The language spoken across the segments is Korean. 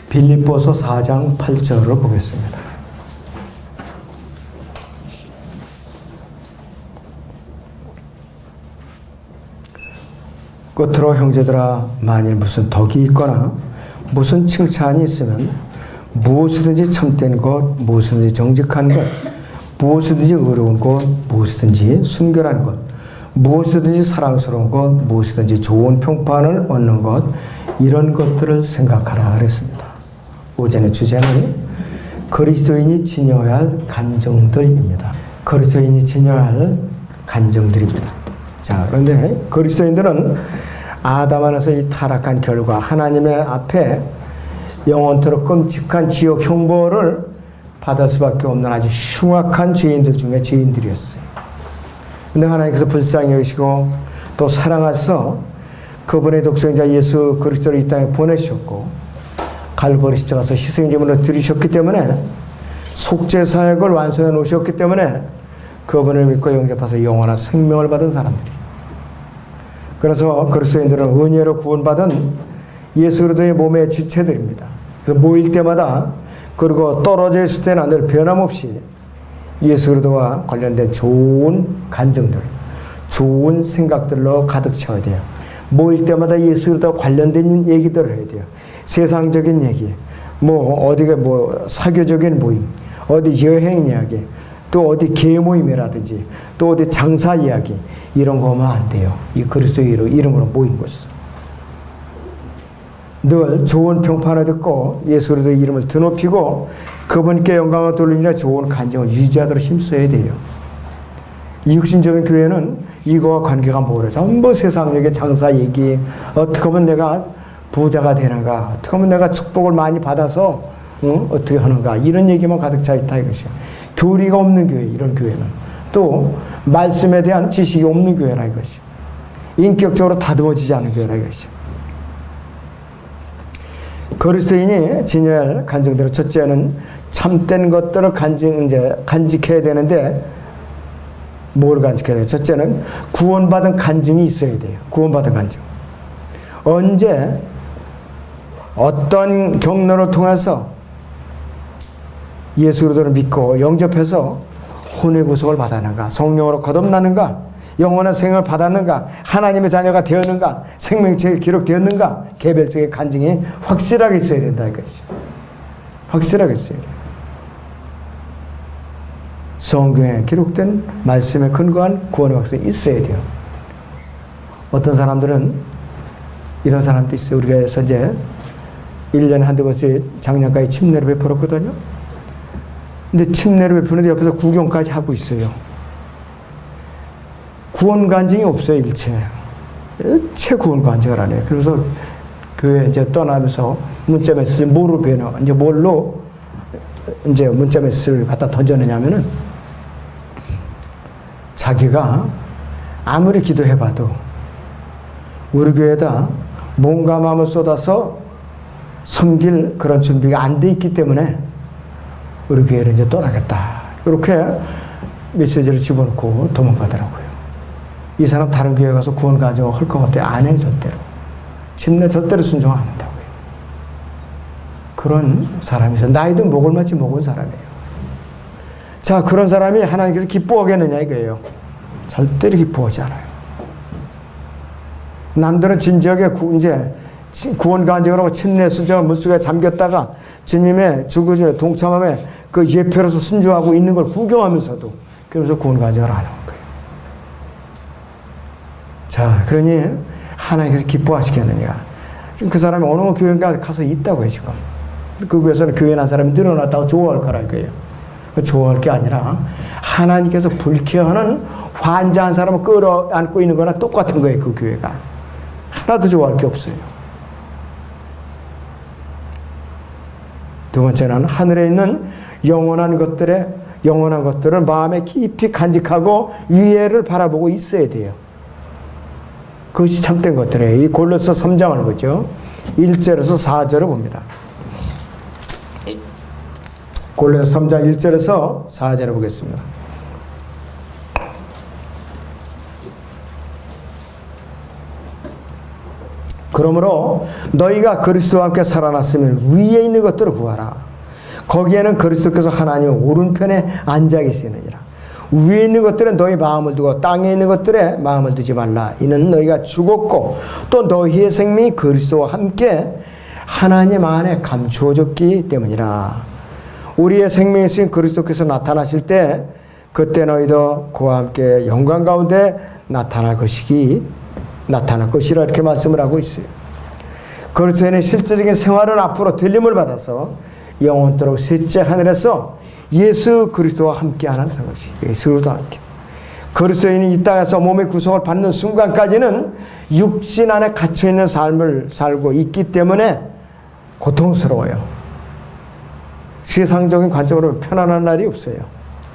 빌립보서 4장 8절을 보겠습니다. 끝으로 형제들아, 만일 무슨 덕이 있거나 무슨 칭찬이 있으면 무엇이든지 참된 것, 무엇이든지 정직한 것, 무엇이든지 의로운 것, 무엇이든지 순결한 것, 무엇이든지 사랑스러운 것, 무엇이든지 좋은 평판을 얻는 것, 이런 것들을 생각하라 그랬습니다. 오전의 주제는 그리스도인이 지녀야 할 간정들입니다. 그리스도인이 지녀야 할 간정들입니다. 자, 그런데 그리스도인들은 아담 안에서 이 타락한 결과 하나님의 앞에 영원토록 끔찍한 지옥 형벌을 받을 수밖에 없는 아주 흉악한 죄인들 중에 죄인들이었어요. 근데 하나님께서 불쌍히 여기시고 또 사랑하셔서 그분의 독생자 예수 그리스도를 이 땅에 보내셨고 갈보리 십자가에서 희생제물로 드리셨기 때문에 속죄 사역을 완성해 놓으셨기 때문에 그분을 믿고 영접해서 영원한 생명을 받은 사람들이. 그래서 그리스도인들은 은혜로 구원받은 예수 그리스도의 몸의 지체들입니다. 그래서 모일 때마다 그리고 떨어져 있을 때는 늘 변함없이 예수 그리스도와 관련된 좋은 간증들, 좋은 생각들로 가득 채워야 돼요. 모일 때마다 예수 그리스도와 관련된 얘기들을 해야 돼요. 세상적인 얘기, 어디가 사교적인 모임, 어디 여행 이야기, 또 어디 개 모임이라든지, 또 어디 장사 이야기, 이런 거 하면 안 돼요. 이 그리스도의 이름으로 모인 것은. 늘 좋은 평판을 듣고 예수 그리스도의 이름을 드높이고 그분께 영광을 돌리느라 좋은 간증을 유지하도록 힘써야 돼요. 이 육신적인 교회는 이거와 관계가 뭐래? 전부 세상적인 장사 얘기, 어떻게 하면 내가 부자가 되는가, 어떻게 하면 내가 축복을 많이 받아서 어떻게 하는가, 이런 얘기만 가득 차 있다 이것이야. 교리가 없는 교회, 이런 교회는. 또 말씀에 대한 지식이 없는 교회라 이것이. 인격적으로 다듬어지지 않은 교회라 이것이. 그리스도인이 지녀야 할 간증대로 첫째는 참된 것들을 간직해야 되는데, 뭘 간직해야 돼요? 첫째는 구원받은 간증이 있어야 돼요. 구원받은 간증. 언제 어떤 경로를 통해서 예수 그리스도를 믿고 영접해서 혼의 구속을 받았는가, 성령으로 거듭나는가, 영원한 생명을 받았는가, 하나님의 자녀가 되었는가, 생명책에 기록되었는가, 개별적인 간증이 확실하게 있어야 된다 이것이. 확실하게 있어야 돼요. 성경에 기록된 말씀에 근거한 구원의 확신이 있어야 돼요. 어떤 사람들은 이런 사람도 있어요. 우리 교회에서 이제 1년에 한두 번씩 작년까지 침례를 베풀었거든요. 근데 침례를 베푸는데 옆에서 구경까지 하고 있어요. 구원 간증이 없어요, 일체 구원 간증을 안 해요. 그래서 교회 이제 떠나면서 문자 메시지 뭐로 배워? 이제 뭘로 이제 문자 메시지를 갖다 던져내냐면은 자기가 아무리 기도해봐도 우리 교회에다 몸과 마음을 쏟아서 섬길 그런 준비가 안 돼 있기 때문에 우리 교회를 이제 떠나겠다. 이렇게 메시지를 집어넣고 도망가더라고요. 이 사람 다른 교회 가서 구원 가지고 할 것 같아요. 안 해, 절대로. 침례 절대로 순종 안 한다고요. 그런 사람이 있어요. 나이도 목을 맞지 먹은 사람이에요. 자, 그런 사람이 하나님께서 기뻐하겠느냐 이거예요. 절대로 기뻐하지 않아요. 남들은 진지하게 이제 구원 간증을 하고 침례 순종을 물속에 잠겼다가 주님의 죽으심에 동참함에 그 예표로서 순종하고 있는 걸 구경하면서도 그러면서 구원 간증을 안 하는 거예요. 자, 그러니 하나님께서 기뻐하시겠느냐. 지금 그 사람이 어느 교회인가 가서 있다고요, 지금. 그 교회에서는 교회 난 사람이 늘어났다고 좋아할 거라 이거예요. 좋아할 게 아니라 하나님께서 불쾌하는 환장한 사람을 끌어안고 있는 거나 똑같은 거예요, 그 교회가. 하나도 좋아할 게 없어요. 두 번째는 하늘에 있는 영원한 것들을 마음에 깊이 간직하고 위에를 바라보고 있어야 돼요. 그것이 참된 것들이에요. 이 골로새 3장을 보죠. 1절에서 4절을 봅니다. 골로새 3장 1절에서 4절을 보겠습니다. 그러므로 너희가 그리스도와 함께 살아났으면 위에 있는 것들을 구하라. 거기에는 그리스도께서 하나님의 오른편에 앉아 계시느니라. 위에 있는 것들은 너희 마음을 두고 땅에 있는 것들에 마음을 두지 말라. 이는 너희가 죽었고 또 너희의 생명이 그리스도와 함께 하나님 안에 감추어졌기 때문이라. 우리의 생명이 있으신 그리스도께서 나타나실 때 그때 너희도 그와 함께 영광 가운데 나타날 것이라 이렇게 말씀을 하고 있어요. 그리스도인의 실제적인 생활은 앞으로 들림을 받아서 영원토록 셋째 하늘에서 예수 그리스도와 함께하는 것이 예수 그리스도와 함께. 그리스도인이 이 땅에서 몸의 구속을 받는 순간까지는 육신 안에 갇혀있는 삶을 살고 있기 때문에 고통스러워요. 세상적인 관점으로 편안한 날이 없어요.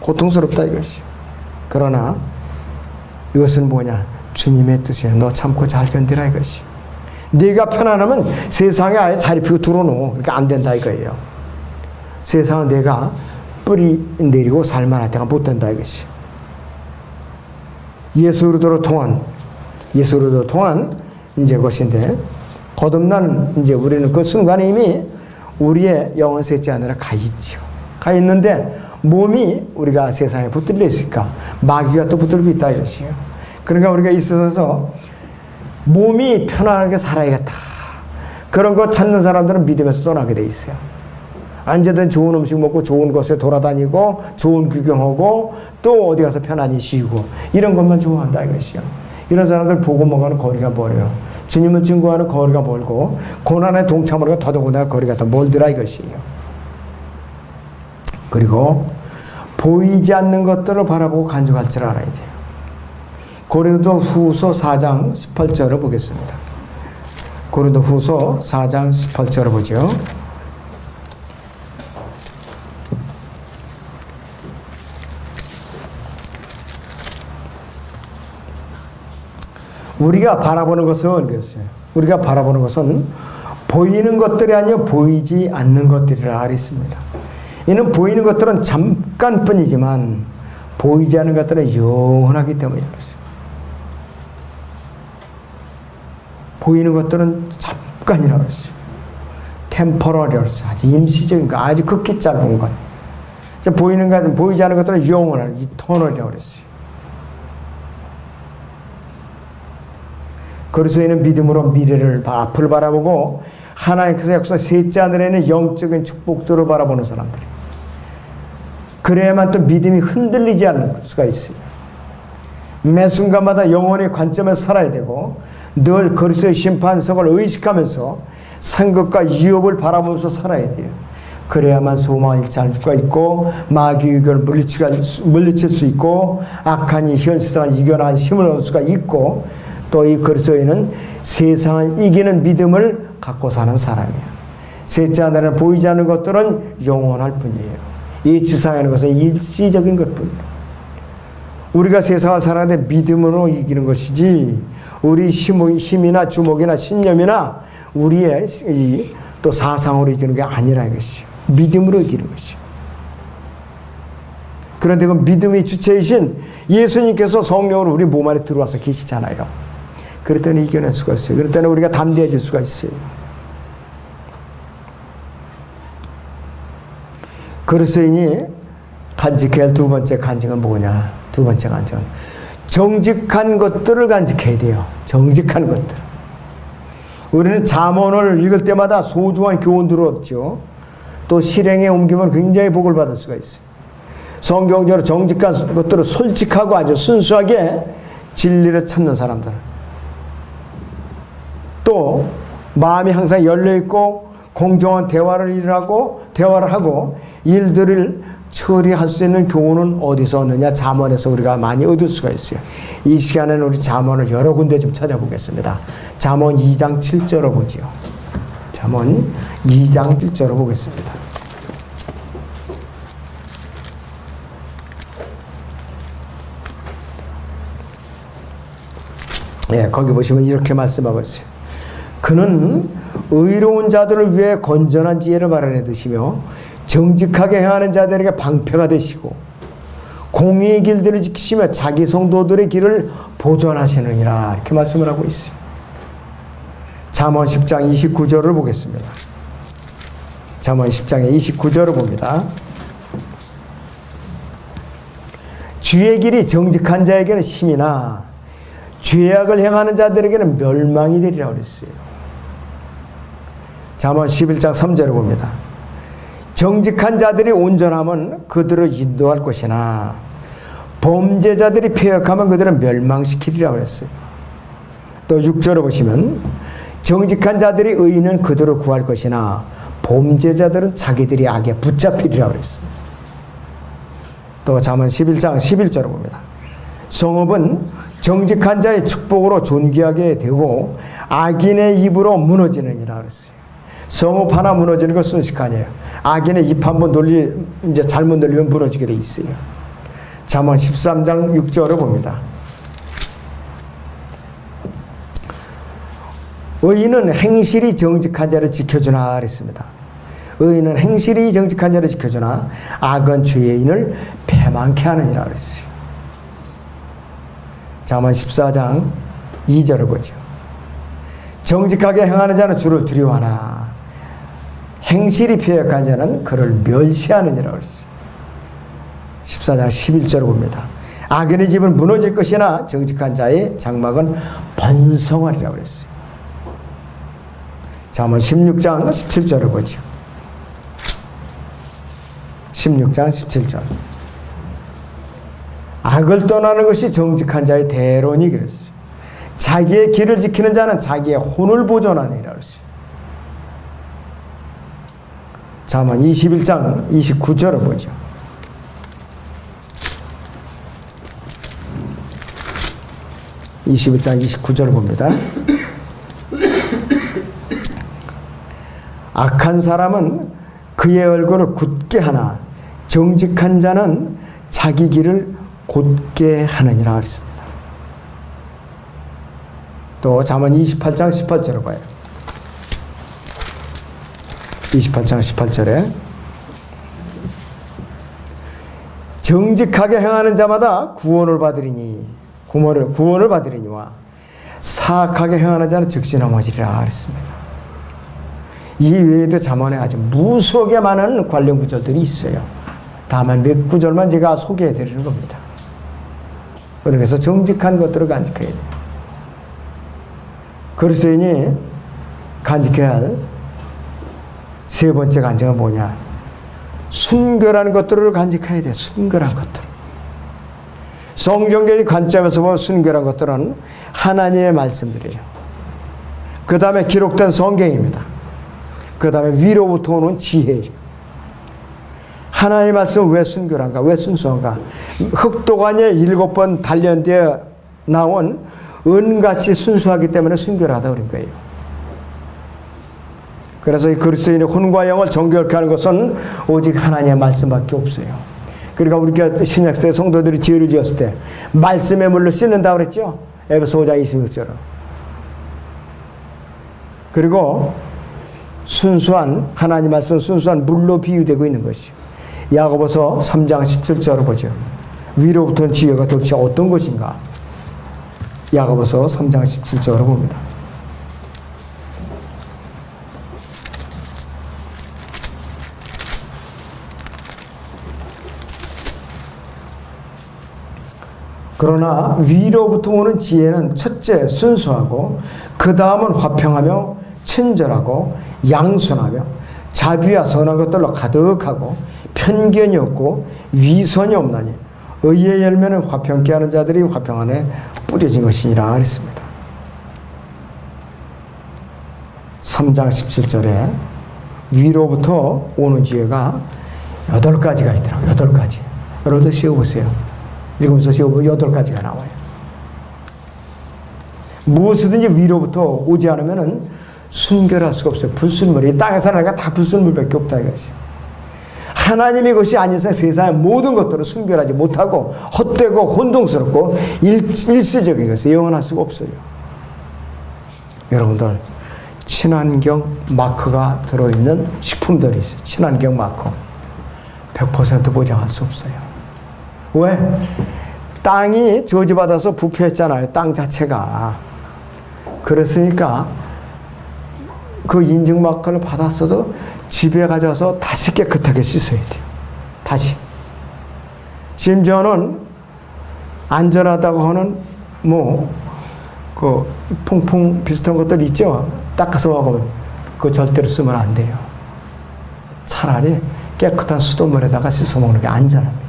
고통스럽다 이것이. 그러나 이것은 뭐냐? 주님의 뜻이에요. 너 참고 잘 견디라 이것이. 네가 편안하면 세상에 아예 자리 피고 들어놓어. 그러니까 안 된다 이거예요. 세상은 내가 뿌리 내리고 살만할 때가 못 된다 이것이. 예수 그리스도로 통한 이제 것인데 거듭난 이제 우리는 그 순간에 이미 우리의 영혼 셋째 하늘에 가 있죠. 가 있는데 몸이 우리가 세상에 붙들려 있으니까 마귀가 또 붙들고 있다 이것이에요. 그러니까 우리가 있어서 몸이 편안하게 살아야겠다. 그런 거 찾는 사람들은 믿음에서 떠나게 돼 있어요. 언제든 좋은 음식 먹고 좋은 곳에 돌아다니고 좋은 구경하고 또 어디 가서 편안히 쉬고 이런 것만 좋아한다 이것이요. 이런 사람들 보고 먹어는 거리가 멀어요. 주님을 증거하는 거리가 멀고 고난에 동참하는 더더구나 거리가 더 멀더라 이것이에요. 그리고 보이지 않는 것들을 바라보고 간증할 줄 알아야 돼요. 고린도후서 4장 18절을 보겠습니다. 고린도후서 4장 18절을 보죠. 우리가 바라보는 것은 그랬어요. 우리가 바라보는 것은 보이는 것들이 아니요 보이지 않는 것들이라 그랬습니다. 이는 보이는 것들은 잠깐뿐이지만 보이지 않는 것들은 영원하기 때문에 그랬어요. 보이는 것들은 잠깐이라고 그랬어요. 템퍼러리라고 했어요. 아주 임시적인 거, 아주 극히 짧은 것. 보이는 것, 보이지 않는 것들은 영원한 이터널이라고 그랬어요. 그리스도인은 믿음으로 미래를 앞을 바라보고 하나님께서 약속 셋째 하늘에는 영적인 축복들을 바라보는 사람들이. 그래야만 또 믿음이 흔들리지 않을 수가 있어요. 매 순간마다 영혼의 관점에서 살아야 되고 늘 그리스도의 심판석을 의식하면서 상급과 유업을 바라보면서 살아야 돼요. 그래야만 소망을 잘 수가 있고 마귀의 유혹을 물리칠 수 있고 악한 이 현 세상을 이겨나갈 힘을 얻을 수가 있고 또 이 그리스도인은 세상을 이기는 믿음을 갖고 사는 사람이에요. 셋째 하늘에는 보이지 않는 것들은 영원할 뿐이에요. 이 지상에 있는 것은 일시적인 것뿐이에요. 우리가 세상을 살아가는데 믿음으로 이기는 것이지 우리 힘이나 주목이나 신념이나 우리의 또 사상으로 이기는 게 아니라 이것이요. 믿음으로 이기는 것이요. 그런데 그 믿음의 주체이신 예수님께서 성령으로 우리 몸 안에 들어와서 계시잖아요. 그럴 때는 이겨낼 수가 있어요. 그럴 때는 우리가 담대해질 수가 있어요. 그리스도인이 간직해야 할 두 번째 간직은 뭐냐? 두 번째 간직은 정직한 것들을 간직해야 돼요. 정직한 것들. 우리는 잠언을 읽을 때마다 소중한 교훈들을 얻죠. 또 실행에 옮기면 굉장히 복을 받을 수가 있어요. 성경적으로 정직한 것들을 솔직하고 아주 순수하게 진리를 찾는 사람들. 또 마음이 항상 열려있고 공정한 대화를 하고 일들을 처리할 수 있는 교훈은 어디서 얻느냐? 잠언에서 우리가 많이 얻을 수가 있어요. 이 시간에는 우리 잠언을 여러 군데 좀 찾아보겠습니다. 잠언 2장 7절을 보지요. 잠언 2장 7절을 보겠습니다. 예, 거기 보시면 이렇게 말씀하고 있어요. 그는 의로운 자들을 위해 건전한 지혜를 마련해 두시며 정직하게 행하는 자들에게 방패가 되시고 공의의 길들을 지키시며 자기 성도들의 길을 보존하시느니라 이렇게 말씀을 하고 있어요. 잠언 10장 29절을 보겠습니다. 잠언 10장의 29절을 봅니다. 주의 길이 정직한 자에게는 힘이나 죄악을 행하는 자들에게는 멸망이 되리라 그랬어요. 잠언 11장 3절을 봅니다. 정직한 자들이 온전하면 그들을 인도할 것이나 범죄자들이 패역하면 그들은 멸망시키리라 그랬어요. 또 6절을 보시면 정직한 자들이 의인은 그들을 구할 것이나 범죄자들은 자기들이 악에 붙잡히리라 그랬어요. 또 잠언 11장 11절을 봅니다. 성읍은 정직한 자의 축복으로 존귀하게 되고 악인의 입으로 무너지느니라 그랬어요. 성읍 하나 무너지는 건 순식간이에요. 악인의 입 한번 이제 잘못 놀리면 무너지게 돼 있어요. 잠언 13장 6절을 봅니다. 의인은 행실이 정직한 자를 지켜주나 그랬습니다. 의인은 행실이 정직한 자를 지켜주나 악은 죄인을 패망케 하느니라 그랬어요. 잠언 14장 2절을 보죠. 정직하게 행하는 자는 주를 두려워하나 행실이 패역한 자는 그를 멸시하느니라 그랬어요. 14장 11절을 봅니다. 악인의 집은 무너질 것이나 정직한 자의 장막은 번성하리라 그랬어요. 잠언 16장 17절을 보죠. 16장 17절. 악을 떠나는 것이 정직한 자의 대론이 그랬어요. 자기의 길을 지키는 자는 자기의 혼을 보존하느니라 그랬어요. 잠언 21장 29절을 보죠. (21장 29절을) 봅니다. 악한 사람은 그의 얼굴을 굳게 하나 정직한 자는 자기 길을 곧게 하느니라 그랬습니다. 또 잠언 28장 18절을 봐요. 28장 18절에 정직하게 행하는 자마다 구원을 받으리니 구원을 받으리니와 사악하게 행하는 자는 즉시 넘어지리라 그랬습니다. 이 외에도 잠언에 아주 무수하게 많은 관련 구절들이 있어요. 다만 몇 구절만 제가 소개해 드리는 겁니다. 그래서 정직한 것들을 간직해야 돼요. 그리스도인이 간직해야 할 세 번째 간직은 뭐냐? 순결한 것들을 간직해야 돼요. 순결한 것들. 성경적인 관점에서 보면 순결한 것들은 하나님의 말씀들이에요. 그 다음에 기록된 성경입니다. 그 다음에 위로부터 오는 지혜예요. 하나님의 말씀은 왜 순결한가? 왜 순수한가? 흑도관에 7번 단련되어 나온 은같이 순수하기 때문에 순결하다고 그런 거예요. 그래서 이 그리스도인의 혼과 영을 정결케 하는 것은 오직 하나님의 말씀밖에 없어요. 그러니까 우리가 신약시대 성도들이 죄를 지었을 때 말씀의 물로 씻는다고 그랬죠? 에베소 5장 26절은. 그리고 순수한 하나님 말씀은 순수한 물로 비유되고 있는 것이요. 야고보서 3장 17절을 보죠. 위로부터는 지혜가 도대체 어떤 것인가? 야고보서 3장 17절을 봅니다. 그러나 위로부터 오는 지혜는 첫째 순수하고 그 다음은 화평하며 친절하고 양순하며 자비와 선한 것들로 가득하고 편견이 없고 위선이 없나니 의의 열매는 화평케 하는 자들이 화평 안에 뿌려진 것이니라 그랬습니다. 3장 17절에 위로부터 오는 지혜가 8가지가 있더라고요. 8가지. 여러분들 씌워보세요. 읽으면서 씌워보면 8가지가 나와요. 무엇이든지 위로부터 오지 않으면 순결할 수가 없어요. 불순물이 땅에서 나니까 다 불순물밖에 없다 이것이요. 하나님의 것이 아닌 세상의 모든 것들은 순결하지 못하고 헛되고 혼동스럽고 일시적인 것이 영원할 수가 없어요. 여러분들 친환경 마크가 들어있는 식품들이 있어요. 친환경 마크 100% 보장할 수 없어요. 왜? 땅이 저주받아서 부패했잖아요. 땅 자체가. 그랬으니까 그 인증 마크를 받았어도 집에 가져와서 다시 깨끗하게 씻어야 돼요. 다시. 심지어는 안전하다고 하는 그 퐁퐁 비슷한 것들 있죠. 닦아서 먹으면 그거 절대로 쓰면 안 돼요. 차라리 깨끗한 수돗물에다가 씻어 먹는 게 안전합니다.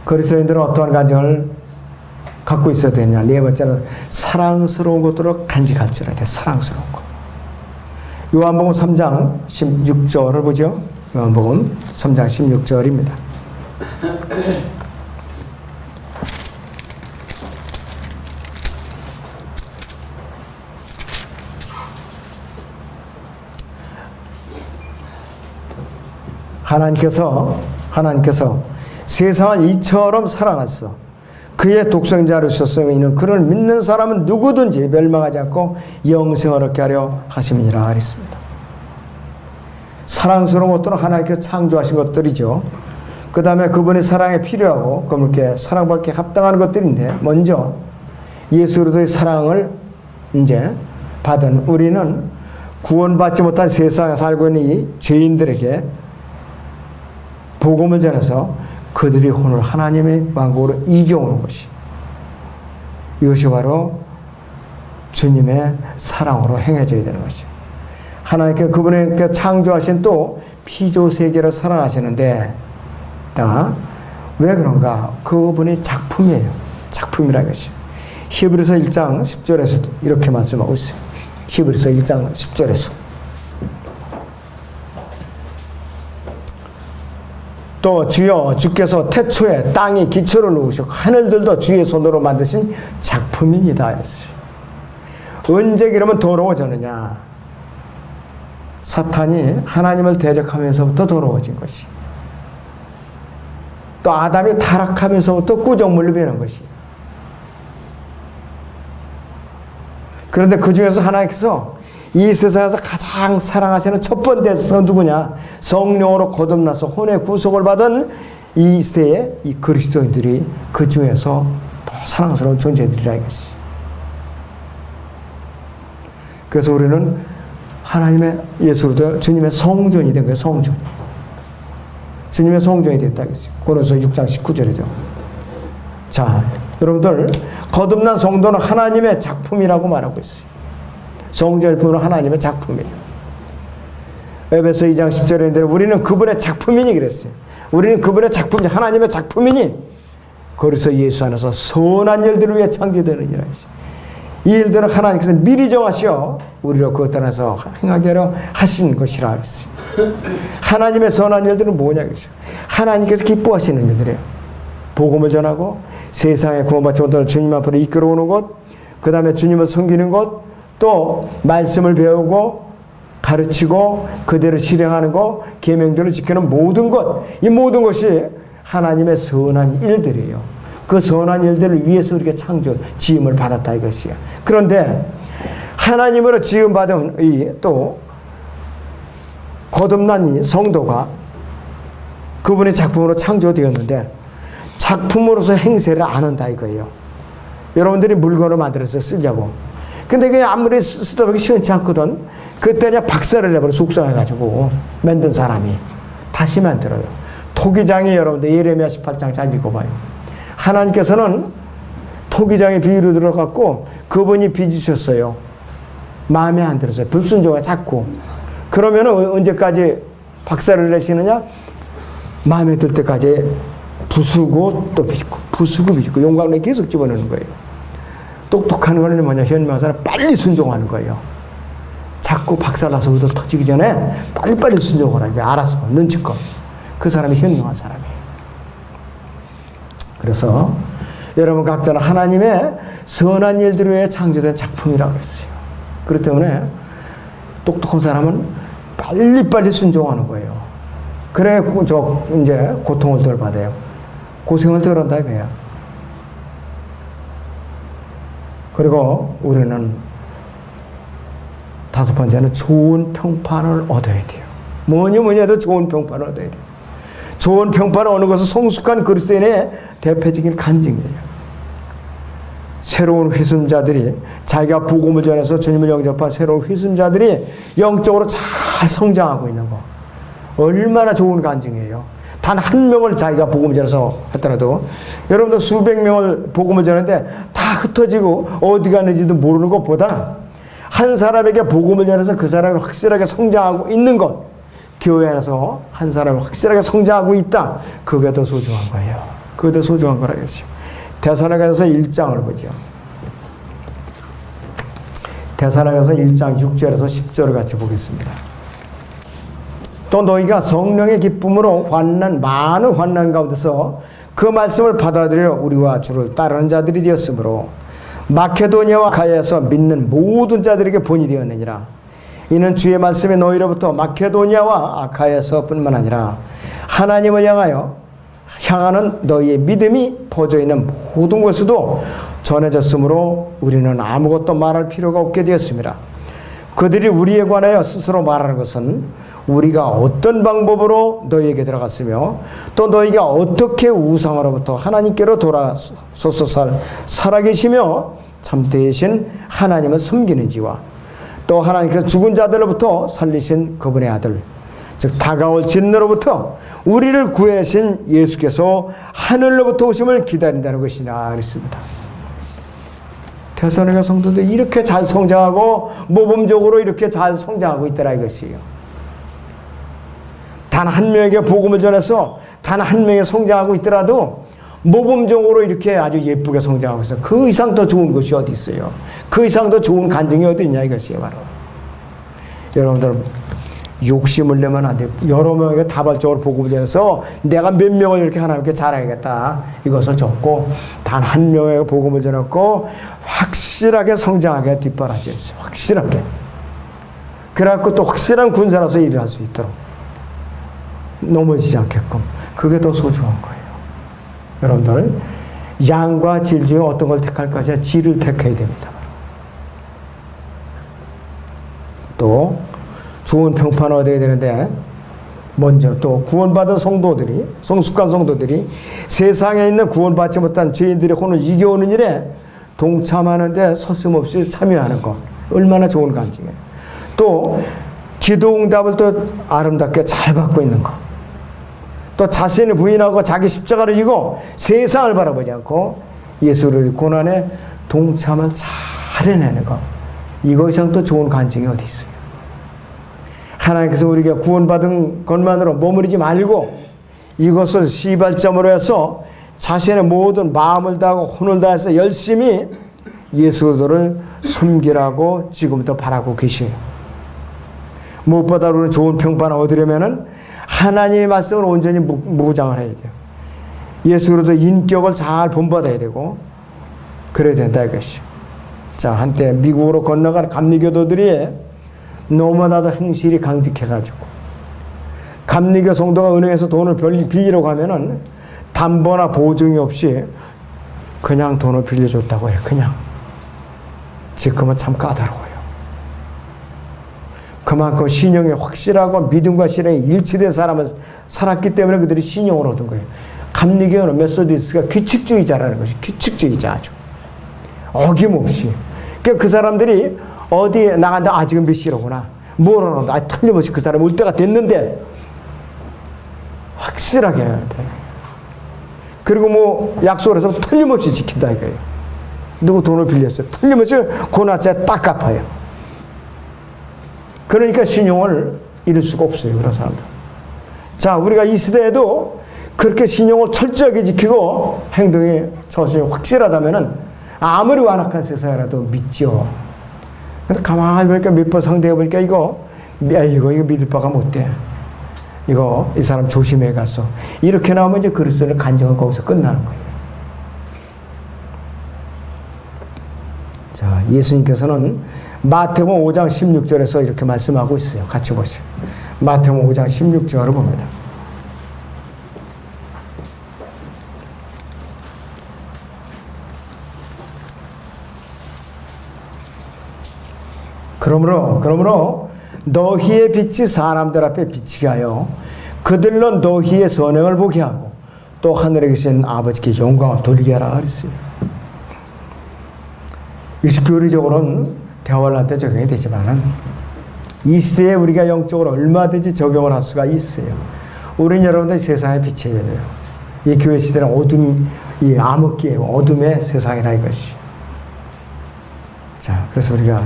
그리스도인들은 어떠한 가정을 갖고 있어야 되냐. 네 번째는 사랑스러운 것들을 간직할 줄 알아야 돼. 사랑스러운 것. 요한복음 3장 16절을 보죠. 요한복음 3장 16절입니다. 하나님께서 세상을 이처럼 사랑하사 그의 독생자를 주셨으니 이는 그를 믿는 사람은 누구든지 멸망하지 않고 영생을 얻게 하려 하심이니라 그랬습니다. 사랑스러운 것들은 하나님께서 창조하신 것들이죠. 그 다음에 그분의 사랑에 필요하고 그렇게 사랑받기 합당한 것들인데, 먼저 예수 그리스도의 사랑을 이제 받은 우리는 구원받지 못한 세상에 살고 있는 이 죄인들에게 복음을 전해서 그들이 오늘 하나님의 왕국으로 이겨오는 것이, 이것이 바로 주님의 사랑으로 행해져야 되는 것이죠. 하나님께 그분의 창조하신 또 피조세계를 사랑하시는데, 왜 그런가? 그분의 작품이에요. 작품이라는 것이. 히브리서 1장 10절에서 이렇게 말씀하고 있어요. 히브리서 1장 10절에서. 또 주여 주께서 태초에 땅에 기초를 놓으시고 하늘들도 주의 손으로 만드신 작품이니다 했어요. 언제 그러면 더러워졌느냐? 사탄이 하나님을 대적하면서부터 더러워진 것이, 또 아담이 타락하면서부터 구정물로 변한 것이. 그런데 그 중에서 하나님께서 이 세상에서 가장 사랑하시는 첫 번째 누구냐? 성령으로 거듭나서 혼의 구속을 받은 이 시대의 이 그리스도인들이 그 중에서 더 사랑스러운 존재들이라 이것이. 그래서 우리는 하나님의 예수로 주님의 성전이 된 거예요. 성전. 주님의 성전이 됐다 이것이. 고린도서 6장 19절이죠. 자, 여러분들, 거듭난 성도는 하나님의 작품이라고 말하고 있어요. 성전을 보는 하나님의 작품이에요. 에베소 2장 10절인데 우리는 그분의 작품이니 그랬어요. 우리는 그분의 작품이 하나님의 작품이니 그래서 예수 안에서 선한 일들을 위해 창조되느니라. 이 일들은 하나님께서 미리 정하시어 우리로 그것 안에서 행하게 하려 하신 것이라 했어요. 하나님의 선한 일들은 뭐냐 그랬어요. 하나님께서 기뻐하시는 일들이에요. 복음을 전하고 세상에 구원받지 못할 주님 앞으로 이끌어오는 것, 그 다음에 주님을 섬기는 것, 또 말씀을 배우고 가르치고 그대로 실행하는 것, 계명대로 지키는 모든 것, 이 모든 것이 하나님의 선한 일들이에요. 그 선한 일들을 위해서 우리가 지음을 받았다 이것이야. 그런데 하나님으로 지음받은 이 또 거듭난 이 성도가 그분의 작품으로 창조되었는데 작품으로서 행세를 안 한다 이거예요. 여러분들이 물건을 만들어서 쓰자고. 근데 그게 아무리 쓰다 보기 시원치 않거든. 그때 그냥 박살을 내버려 속상해가지고 만든 사람이 다시 만들어요. 토기장이 여러분들 예레미야 18장 잘 읽어봐요. 하나님께서는 토기장의 비유로 들어갔고 그분이 빚으셨어요. 마음에 안 들었어요. 불순종가 자꾸. 그러면은 언제까지 박살을 내시느냐? 마음에 들 때까지 부수고 또 빚고 부수고 빚고 용광로에 계속 집어넣는 거예요. 똑똑한 거는 뭐냐? 현명한 빨리 순종하는 거예요. 자꾸 박살나서 얻어 터지기 전에 빨리빨리 순종을 하는 거예요. 알아서 눈치껏. 그 사람이 현명한 사람이에요. 그래서 여러분 각자는 하나님의 선한 일들을 위해 창조된 작품이라고 했어요. 그렇기 때문에 똑똑한 사람은 빨리빨리 순종하는 거예요. 그래 이제 고통을 덜 받아요. 고생을 덜 한다 이거예요. 그리고 우리는 다섯 번째는 좋은 평판을 얻어야 돼요. 뭐니 해도 좋은 평판을 얻어야 돼요. 좋은 평판을 얻는 것은 성숙한 그리스도인의 대표적인 간증이에요. 새로운 휘순자들이, 자기가 복음을 전해서 주님을 영접한 새로운 휘순자들이 영적으로 잘 성장하고 있는 거, 얼마나 좋은 간증이에요. 단 한 명을 자기가 복음을 전해서 했더라도, 여러분들 수백 명을 복음을 전하는데 다 흩어지고 어디 가는지도 모르는 것보다 한 사람에게 복음을 전해서 그 사람이 확실하게 성장하고 있는 것, 교회 안에서 한 사람이 확실하게 성장하고 있다, 그게 더 소중한 거예요. 그게 더 소중한 거라겠죠. 데살로니가서 1장을 보죠. 데살로니가서 1장 6절에서 10절을 같이 보겠습니다. 또 너희가 성령의 기쁨으로 많은 환난 가운데서 그 말씀을 받아들여 우리와 주를 따르는 자들이 되었으므로 마케도니아와 아카야에서 믿는 모든 자들에게 본이 되었느니라. 이는 주의 말씀이 너희로부터 마케도니아와 아카야에서 뿐만 아니라 하나님을 향하는 너희의 믿음이 퍼져 있는 모든 곳에도 전해졌으므로 우리는 아무것도 말할 필요가 없게 되었습니다. 그들이 우리에 관하여 스스로 말하는 것은 우리가 어떤 방법으로 너희에게 들어갔으며 또 너희가 어떻게 우상으로부터 하나님께로 돌아서서 살아계시며 참되신 하나님을 섬기는지와 또 하나님께서 죽은 자들로부터 살리신 그분의 아들, 즉 다가올 진노로부터 우리를 구해내신 예수께서 하늘로부터 오심을 기다린다는 것이라 그랬습니다. 데살로니가 성도들이 이렇게 잘 성장하고 모범적으로 이렇게 잘 성장하고 있더라 이것이에요. 단 한 명에게 복음을 전해서 단 한 명이 성장하고 있더라도 모범적으로 이렇게 아주 예쁘게 성장하고 있어요. 그 이상 더 좋은 것이 어디 있어요? 그 이상 더 좋은 간증이 어디 있냐 이것이에요. 바로 여러분들 욕심을 내면 안 돼요. 여러 명에게 다발적으로 복음을 전해서 내가 몇 명을 이렇게 하나님께 잘하겠다 이것을 적고 단 한 명에게 복음을 전했고 확실하게 성장하게 뒷바라지했어요. 확실하게. 그래갖고 또 확실한 군사로서 일을 할 수 있도록 넘어지지 않게끔, 그게 더 소중한 거예요. 여러분들 양과 질 중에 어떤 걸 택할 것이냐, 질을 택해야 됩니다. 또 좋은 평판을 얻어야 되는데 먼저 또 구원받은 성도들이, 성숙한 성도들이 세상에 있는 구원받지 못한 죄인들의 혼을 이겨오는 일에 동참하는데 서슴없이 참여하는 것, 얼마나 좋은 간증이에요. 또 기도응답을 또 아름답게 잘 받고 있는 것, 또 자신을 부인하고 자기 십자가를 지고 세상을 바라보지 않고 예수를 고난에 동참을 잘 해내는 것, 이거 이상 또 좋은 간증이 어디 있어요? 하나님께서 우리가 구원받은 것만으로 머무르지 말고 이것을 시발점으로 해서 자신의 모든 마음을 다하고 혼을 다해서 열심히 예수를 섬기라고 지금부터 바라고 계셔요. 무엇보다 우리는 좋은 평판을 얻으려면은 하나님의 말씀을 온전히 묵상을 해야 돼요. 예수로도 인격을 잘 본받아야 되고 그래야 된다 이것이. 자, 한때 미국으로 건너간 감리교도들이 너무나도 행실이 강직해가지고 감리교 성도가 은행에서 돈을 빌리려고 하면은 담보나 보증이 없이 그냥 돈을 빌려줬다고 해요. 그냥. 지금은 참 까다로워요. 그만큼 신용이 확실하고 믿음과 신앙이 일치된 사람을 살았기 때문에 그들이 신용을 얻은 거예요. 감리교는 메소디스트가 규칙주의자라는 것이, 규칙주의자 아주 어김없이. 그러니까 그 사람들이 어디에 나간다, 지금 몇 시로구나, 뭘 하는다, 틀림없이 그 사람 올 때가 됐는데 확실하게 해야 돼. 그리고 뭐 약속을 해서 틀림없이 지킨다 이거예요. 누구 돈을 빌렸어요, 틀림없이 고나째 딱 갚아요. 그러니까 신용을 잃을 수가 없어요, 그런 사람들. 자, 우리가 이 시대에도 그렇게 신용을 철저하게 지키고 행동이 처신이 확실하다면은 아무리 완악한 세상이라도 믿죠. 근데 가만히 보니까 몇 번 상대해 보니까 이거 믿을 바가 못 돼. 이거 이 사람 조심해 가서 이렇게 나오면 이제 그리스도의 간증은 거기서 끝나는 거예요. 자, 예수님께서는 마태복음 5장 16절에서 이렇게 말씀하고 있어요. 같이 보시죠. 마태복음 5장 16절을 봅니다. 그러므로 너희의 빛이 사람들 앞에 비치게 하여 그들로 너희의 선행을 보게 하고 또 하늘에 계신 아버지께 영광을 돌리게 하라 그랬어요. 그래서 교리적으로는 대화한테 적용이 되지만은 이 시대에 우리가 영적으로 얼마든지 적용을 할 수가 있어요. 우리는 여러분들 세상의 빛이에요. 이 교회 시대는 어둠, 이 암흑기의 어둠의 세상이라 이것이. 자, 그래서 우리가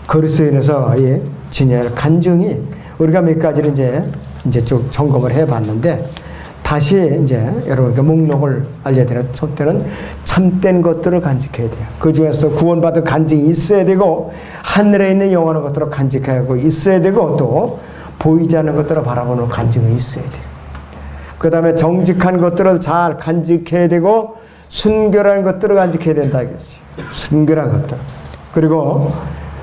그리스도인에서 이 진열 간증이 우리가 몇 가지를 이제 쭉 점검을 해봤는데 다시 이제 여러분께 목록을 알려드리는 첫 때는 참된 것들을 간직해야 돼요. 그 중에서도 구원받은 간증이 있어야 되고 하늘에 있는 영원한 것들을 간직하고 있어야 되고 또 보이지 않는 것들을 바라보는 간증이 있어야 돼요. 그 다음에 정직한 것들을 잘 간직해야 되고 순결한 것들을 간직해야 된다 이것이. 순결한 것들. 그리고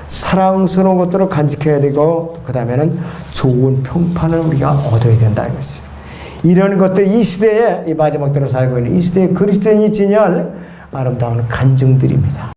사랑스러운 것들을 간직해야 되고 그 다음에는 좋은 평판을 우리가 얻어야 된다 이것이. 이런 것들 이 시대에 이 마지막 때로 살고 있는 이 시대에 그리스도인이 지녀할 아름다운 간증들입니다.